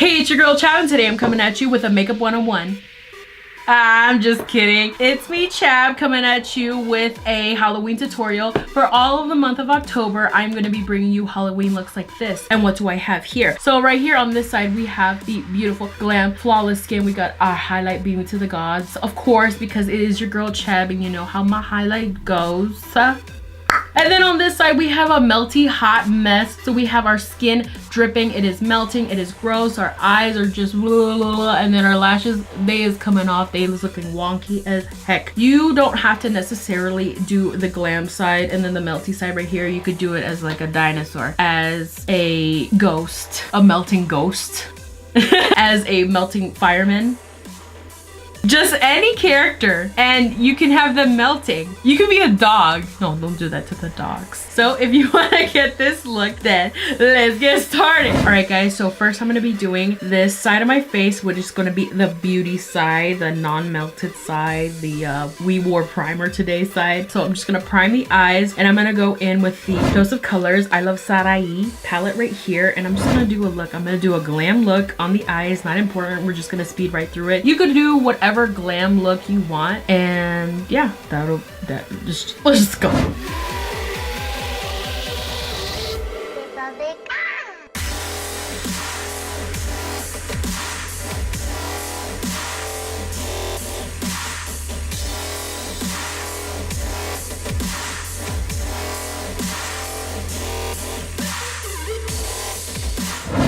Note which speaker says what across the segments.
Speaker 1: Hey, it's your girl Chab, and today I'm coming at you with a makeup 101. I'm just kidding. It's me, Chab, coming at you with a Halloween tutorial. For all of the month of October, I'm going to be bringing you Halloween looks like this. And what do I have here? So right here on this side, we have the beautiful glam flawless skin. We got our highlight beaming to the gods, of course, because it is your girl Chab, and you know how my highlight goes. And then on this side, we have a melty hot mess. So we have our skin dripping. It is melting. It is gross. Our eyes are just blah, blah, blah, and then our lashes, they is coming off. They is looking wonky as heck. You don't have to necessarily do the glam side and then the melty side right here. You could do it as like a dinosaur, as a ghost, a melting ghost, as a melting fireman. Just any character, and you can have them melting. You can be a dog. No, don't do that to the dogs. So if you want to get this look, then let's get started. All right, guys, so first I'm going to be doing this side of my face, which is going to be the beauty side, the non-melted side, the we wore primer today side. So I'm just going to prime the eyes, and I'm going to go in with the Dose of Colors Iluvsarahii palette right here, and I'm just going to do a look. I'm going to do a glam look on the eyes. Not important. We're just going to speed right through it. You could do whatever glam look you want, and yeah, let's just go.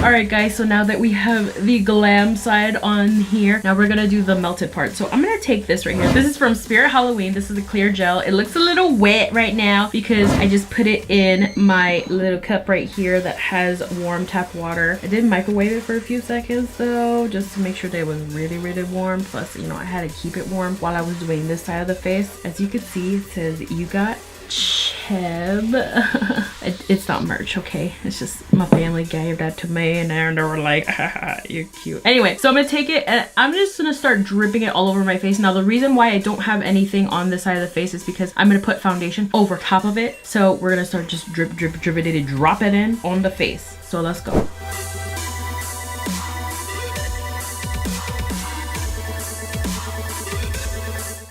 Speaker 1: Alright guys, so now that we have the glam side on here, now we're gonna do the melted part. So I'm gonna take this right here. This is from Spirit Halloween. This is a clear gel. It looks a little wet right now because I just put it in my little cup right here that has warm tap water. I did microwave it for a few seconds though, just to make sure that it was really, really warm. Plus, you know, I had to keep it warm while I was doing this side of the face. As you can see, it says you got Chab. It's not merch, okay? It's just my family gave that to me, and they were like, haha, you're cute. Anyway, so I'm gonna take it and I'm just gonna start dripping it all over my face. Now, the reason why I don't have anything on this side of the face is because I'm gonna put foundation over top of it. So we're gonna start just drip it, drop it in on the face. So let's go.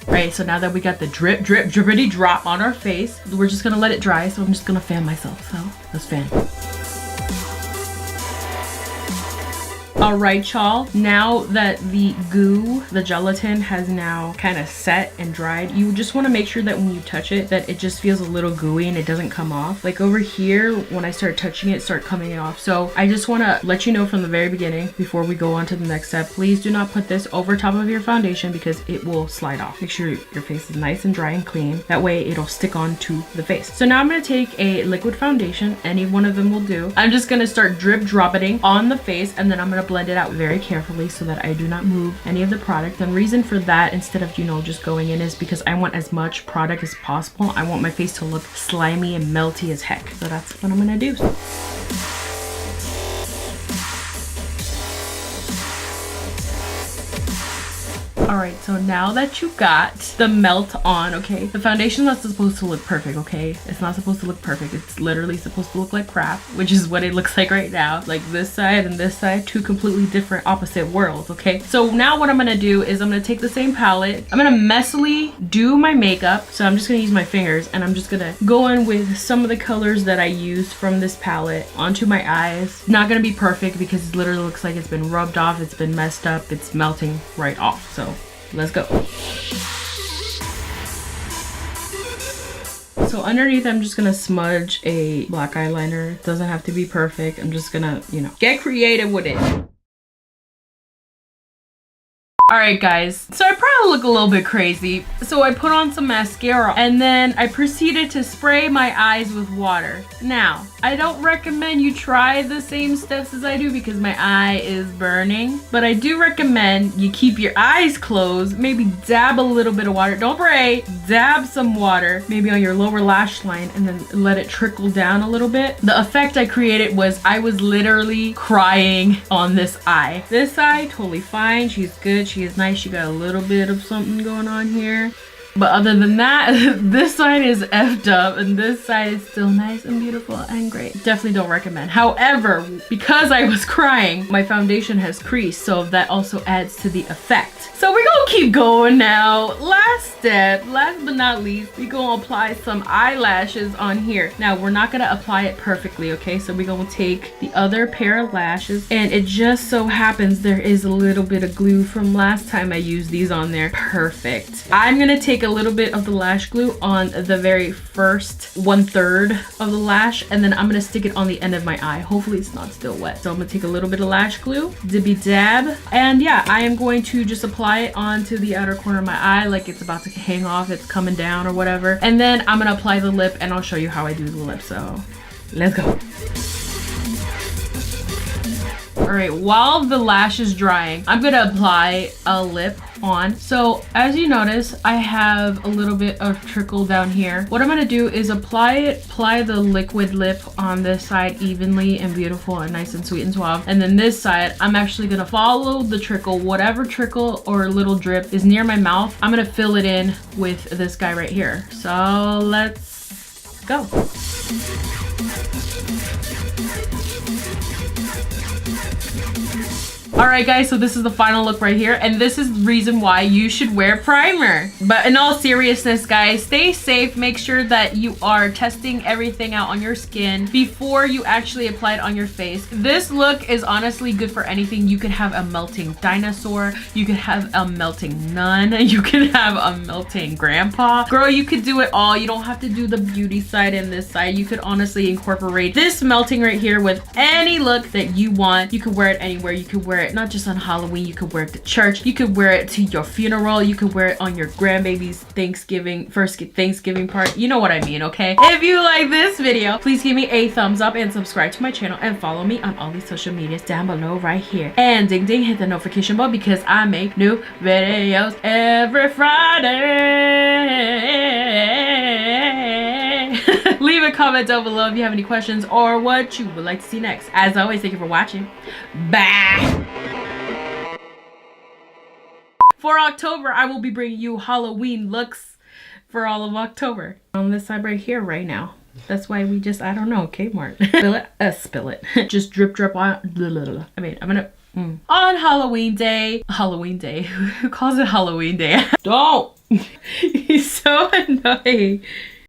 Speaker 1: Right, so now that we got the drippity drop on our face, we're just gonna let it dry. So I'm just gonna fan myself. So let's fan. All right, y'all. Now that the goo, the gelatin has now kind of set and dried, you just want to make sure that when you touch it, that it just feels a little gooey and it doesn't come off. Like over here, when I start touching it, start coming off. So I just want to let you know from the very beginning, before we go on to the next step, please do not put this over top of your foundation because it will slide off. Make sure your face is nice and dry and clean. That way it'll stick onto the face. So now I'm going to take a liquid foundation. Any one of them will do. I'm just going to start dropping on the face, and then I'm going to blend it out very carefully so that I do not move any of the product. And the reason for that, instead of, you know, just going in, is because I want as much product as possible. I want my face to look slimy and melty as heck. So that's what I'm gonna do. All right, so now that you got the melt on, okay, the foundation's not supposed to look perfect, okay? It's not supposed to look perfect. It's literally supposed to look like crap, which is what it looks like right now. Like this side and this side, two completely different opposite worlds, okay? So now what I'm gonna do is I'm gonna take the same palette. I'm gonna messily do my makeup. So I'm just gonna use my fingers, and I'm just gonna go in with some of the colors that I used from this palette onto my eyes. Not gonna be perfect because it literally looks like it's been rubbed off, it's been messed up, it's melting right off. So let's go. So underneath, I'm just gonna smudge a black eyeliner. It doesn't have to be perfect. I'm just gonna, you know, get creative with it. Alright guys, so I probably look a little bit crazy. So I put on some mascara, and then I proceeded to spray my eyes with water. Now, I don't recommend you try the same steps as I do because my eye is burning. But I do recommend you keep your eyes closed, maybe dab a little bit of water. Don't spray, dab some water, maybe on your lower lash line, and then let it trickle down a little bit. The effect I created was I was literally crying on this eye. This eye, totally fine. She's good. She is nice. She got a little bit of something going on here. But other than that, this side is effed up and this side is still nice and beautiful and great. Definitely don't recommend. However, because I was crying, my foundation has creased, so that also adds to the effect. So we're gonna keep going now. Last step, last but not least, we're gonna apply some eyelashes on here. Now, we're not gonna apply it perfectly, okay? So we're gonna take the other pair of lashes, and it just so happens there is a little bit of glue from last time I used these on there. Perfect. I'm gonna take a little bit of the lash glue on the very first 1/3 of the lash, and then I'm gonna stick it on the end of my eye. Hopefully it's not still wet. So I'm gonna take a little bit of lash glue, dibby dab, and yeah, I am going to just apply it onto the outer corner of my eye like it's about to hang off, it's coming down or whatever. And then I'm gonna apply the lip, and I'll show you how I do the lip. So let's go. All right, while the lash is drying, I'm gonna apply a lip on. So as you notice, I have a little bit of trickle down here. What I'm gonna do is apply the liquid lip on this side evenly and beautiful and nice and sweet and suave. And then this side, I'm actually gonna follow the trickle, whatever trickle or little drip is near my mouth, I'm gonna fill it in with this guy right here. So let's go. Alright guys, so this is the final look right here, and this is the reason why you should wear primer. But in all seriousness guys, stay safe. Make sure that you are testing everything out on your skin before you actually apply it on your face. This look is honestly good for anything. You could have a melting dinosaur, you could have a melting nun, you could have a melting grandpa. Girl, you could do it all. You don't have to do the beauty side and this side. You could honestly incorporate this melting right here with any look that you want. You could wear it anywhere. You could wear it not just on Halloween, you could wear it to church, you could wear it to your funeral, you could wear it on your grandbaby's first Thanksgiving party. You know what I mean, okay? If you like this video, please give me a thumbs up and subscribe to my channel and follow me on all these social medias down below right here. And ding ding, hit the notification bell because I make new videos every Friday. Leave a comment down below if you have any questions or what you would like to see next. As always, thank you for watching. Bye! For October, I will be bringing you Halloween looks for all of October. On this side right here right now. That's why we just, I don't know, Kmart. Spill it. Just drip on. I mean, I'm gonna... On Halloween day. Who calls it Halloween day? Don't! He's so annoying.